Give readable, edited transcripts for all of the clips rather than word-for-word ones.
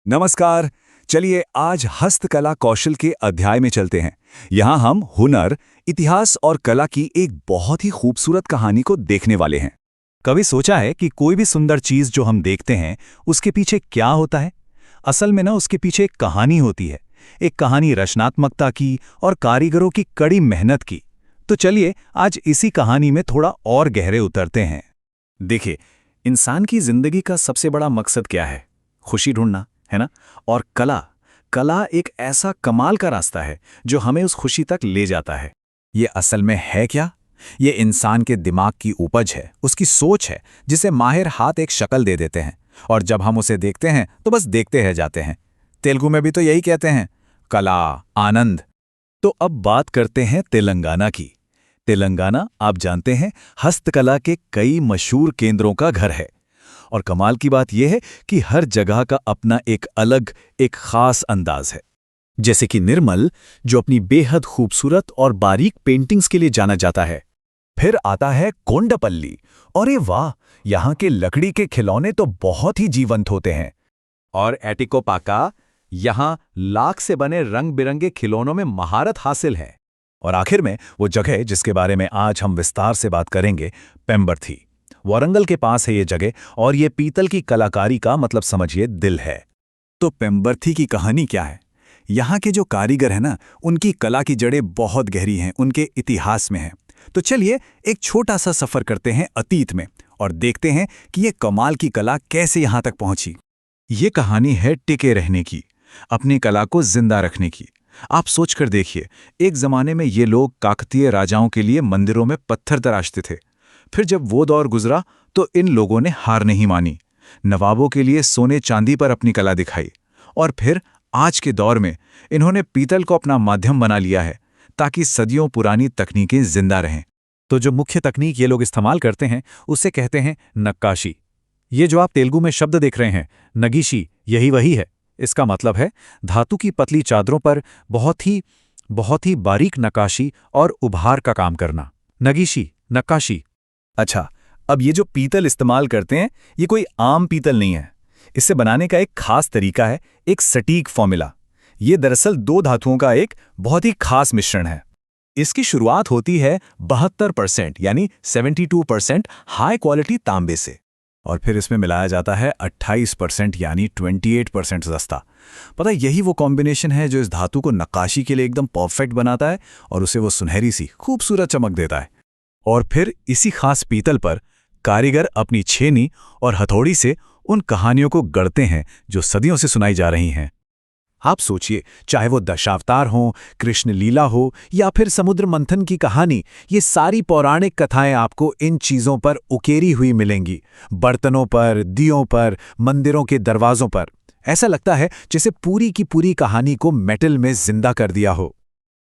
नमस्कार। चलिए आज हस्तकला कौशल के अध्याय में चलते हैं। यहाँ हम हुनर, इतिहास और कला की एक बहुत ही खूबसूरत कहानी को देखने वाले हैं। कभी सोचा है कि कोई भी सुंदर चीज जो हम देखते हैं उसके पीछे क्या होता है? असल में उसके पीछे एक कहानी होती है। एक कहानी रचनात्मकता की और कारीगरों की कड़ी मेहनत की। तो चलिए आज इसी कहानी में थोड़ा और गहरे उतरते हैं। देखिए, इंसान की जिंदगी का सबसे बड़ा मकसद क्या है? खुशी ढूंढना, है ना? और कला एक ऐसा कमाल का रास्ता है जो हमें उस खुशी तक ले जाता है। ये असल में है क्या? ये इंसान के दिमाग की उपज है, उसकी सोच है, जिसे माहिर हाथ एक शक्ल दे देते हैं और जब हम उसे देखते हैं तो बस देखते रह जाते हैं। तेलुगु में भी तो यही कहते हैं, कला आनंद। तो अब बात करते हैं तेलंगाना की। तेलंगाना, आप जानते हैं, हस्तकला के कई मशहूर केंद्रों का घर है। और कमाल की बात यह है कि हर जगह का अपना एक खास अंदाज है। जैसे कि निर्मल, जो अपनी बेहद खूबसूरत और बारीक पेंटिंग्स के लिए जाना जाता है। फिर आता है कोंडापल्ली। और ये वाह, यहाँ के लकड़ी के खिलौने तो बहुत ही जीवंत होते हैं। और एटिकोपाका, यहाँ लाख से बने रंग बिरंगे खिलौनों में महारत हासिल है। और आखिर में वो जगह जिसके बारे में आज हम विस्तार से बात करेंगे, पेम्बरथी। वारंगल के पास है ये जगह और ये पीतल की कलाकारी का मतलब समझिए दिल है। तो पेम्बरथी की कहानी क्या है? यहाँ के जो कारीगर हैं ना, उनकी कला की जड़ें बहुत गहरी हैं, उनके इतिहास में हैं। तो चलिए एक छोटा सा सफर करते हैं अतीत में और देखते हैं कि ये कमाल की कला कैसे यहाँ तक पहुंची। ये कहानी है टिके रहने की, अपनी कला को जिंदा रखने की। आप सोचकर देखिए, एक जमाने में ये लोग काकतीय राजाओं के लिए मंदिरों में पत्थर तराशते थे। फिर जब वो दौर गुजरा तो इन लोगों ने हार नहीं मानी, नवाबों के लिए सोने चांदी पर अपनी कला दिखाई। और फिर आज के दौर में इन्होंने पीतल को अपना माध्यम बना लिया है ताकि सदियों पुरानी तकनीकें जिंदा रहें। तो जो मुख्य तकनीक ये लोग इस्तेमाल करते हैं उसे कहते हैं नक्काशी। ये जो आप तेलुगु में शब्द देख रहे हैं, नगीशी, यही वही है। इसका मतलब है धातु की पतली चादरों पर बहुत ही बारीक नक्काशी और उभार का काम करना। नगीशी, नक्काशी। अच्छा, अब ये जो पीतल इस्तेमाल करते हैं, ये कोई आम पीतल नहीं है। इसे बनाने का एक खास तरीका है, एक सटीक फॉर्मूला। ये दरअसल दो धातुओं का एक बहुत ही खास मिश्रण है। इसकी शुरुआत होती है 72% यानी 72% हाई क्वालिटी तांबे से, और फिर इसमें मिलाया जाता है 28% यानी 28% जस्ता। पता है, यही वो कॉम्बिनेशन है जो इस धातु को नक्काशी के लिए एकदम परफेक्ट बनाता है और उसे वो सुनहरी सी खूबसूरत चमक देता है। और फिर इसी खास पीतल पर कारीगर अपनी छेनी और हथौड़ी से उन कहानियों को गढ़ते हैं जो सदियों से सुनाई जा रही हैं। आप सोचिए, चाहे वो दशावतार हो, कृष्ण लीला हो या फिर समुद्र मंथन की कहानी, ये सारी पौराणिक कथाएं आपको इन चीजों पर उकेरी हुई मिलेंगी। बर्तनों पर, दियों पर, मंदिरों के दरवाजों पर। ऐसा लगता है जैसे पूरी की पूरी कहानी को मेटल में जिंदा कर दिया हो।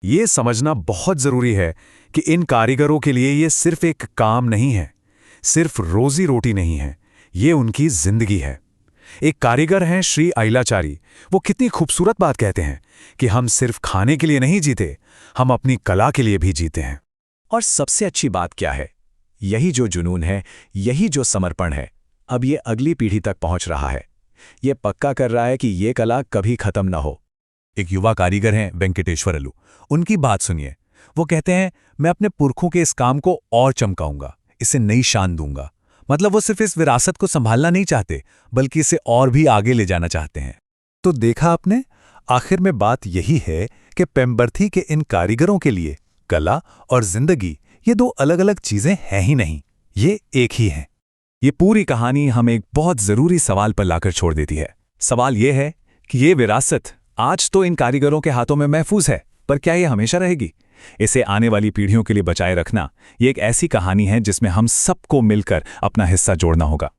ये समझना बहुत जरूरी है कि इन कारीगरों के लिए ये सिर्फ एक काम नहीं है, सिर्फ रोजी रोटी नहीं है, ये उनकी जिंदगी है। एक कारीगर हैं श्री आइलाचारी। वो कितनी खूबसूरत बात कहते हैं कि हम सिर्फ खाने के लिए नहीं जीते, हम अपनी कला के लिए भी जीते हैं। और सबसे अच्छी बात क्या है? यही जो जुनून है, यही जो समर्पण है, अब ये अगली पीढ़ी तक पहुंच रहा है। ये पक्का कर रहा है कि ये कला कभी खत्म ना हो। एक युवा कारीगर हैं वेंकटेश्वरलू। उनकी बात सुनिए। वो कहते हैं, मैं अपने पुरखों के इस काम को और चमकाऊंगा, इसे नई शान दूंगा। मतलब वो सिर्फ इस विरासत को संभालना नहीं चाहते, बल्कि इसे और भी आगे ले जाना चाहते हैं। तो देखा आपने, आखिर में बात यही है कि पेम्बरथी के इन कारीगरों के लिए कला और जिंदगी ये दो अलग अलग चीजें हैं ही नहीं, ये एक ही हैं। ये पूरी कहानी हमें एक बहुत जरूरी सवाल पर लाकर छोड़ देती है। सवाल ये है कि ये विरासत आज तो इन कारीगरों के हाथों में महफूज है, पर क्या ये हमेशा रहेगी? इसे आने वाली पीढ़ियों के लिए बचाए रखना, ये एक ऐसी कहानी है जिसमें हम सबको मिलकर अपना हिस्सा जोड़ना होगा।